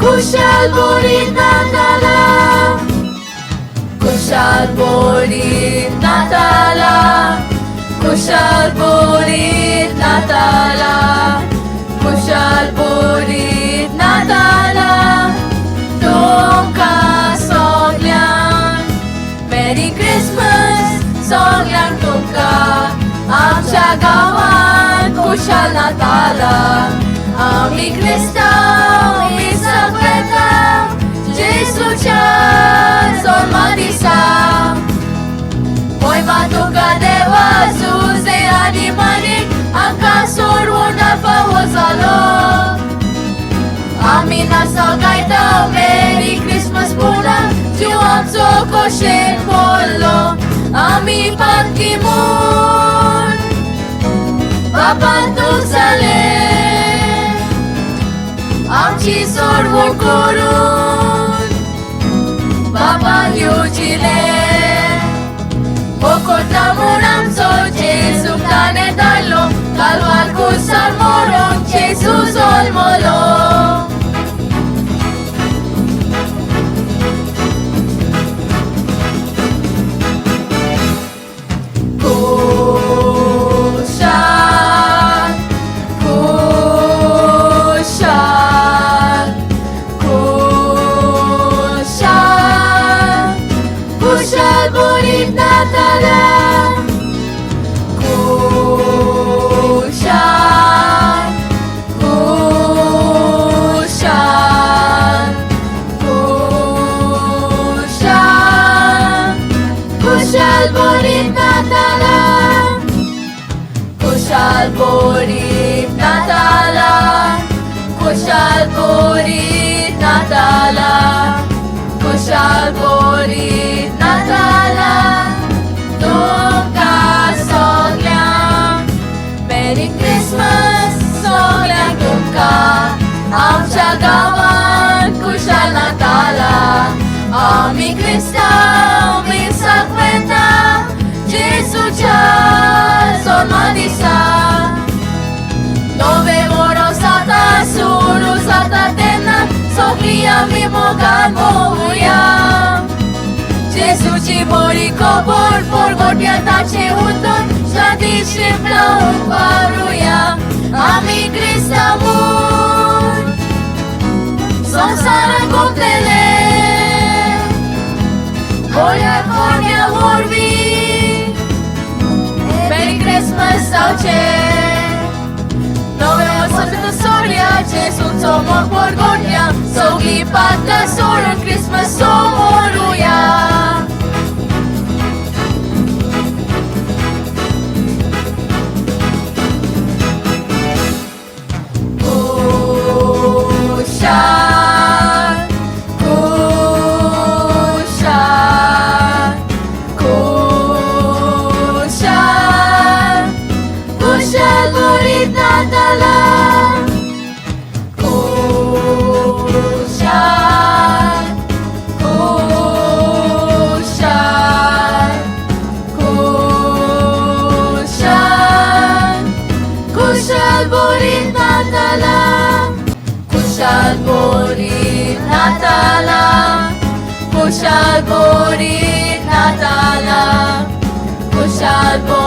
Kushal Burit Natala, Kushal Burit Natala, Kushal Burit Natala, Kushal Burit Natala, Tungka Soglang, Merry Christmas, Soglang Tungka, Amcha Gawan, Kushal Natala, Ami Kristau, Isa Kwetang, Jesu Chan, Son Madisa, Hoy Matuka Dewa, Suze Adi Manik, Angka Surwo na Pawazalo, Ami Nasal Gaita, Merry Christmas Pula, Juam Soko Shen Polo, Ami Pagkimun, Papantuk Saleh, Amchi Sorwo Kurun, Papa Yujile, Pokot Namunam So, Jesu Kane Dalo, Kalwal Kusal Morong, Jesus Olmolo. Kushal Burit Natala, Kushal, Kushal, Kushal, Kushal Burit Natala, Kushal Burit Natala, Kushal Burit Natala, Kushal Burit Natala, Tungka Soglang, Merry Christmas, Soglang Tungka, Amcha Gawan, Kushal Natala, Ami Kristau, Isa Kwetang, Jesu Chan, Son Madisa, Nove Moro Sata, Suru Sata Tena, Sofia Mimogan Mouyam, Jesu Chibori Kobor, Porgotia Tache Uton, Shadi Shipla Umbaruyam, Ami Kristamun, Sonsara Gomtele, Koya Konya Morbi, Merry Christmas Sauche, Nove Santa Soria, Jesu Tomor Porgotia, Sogi Pata Soron Christmas Somoruya. Kushal, Kushal, Kushal, Kushal Burit Natala, Kushal, Kushal, Kushal, Kushal Burit Natala, Kushal Burit Natala, Kushal Burit Natala, Kushal Burit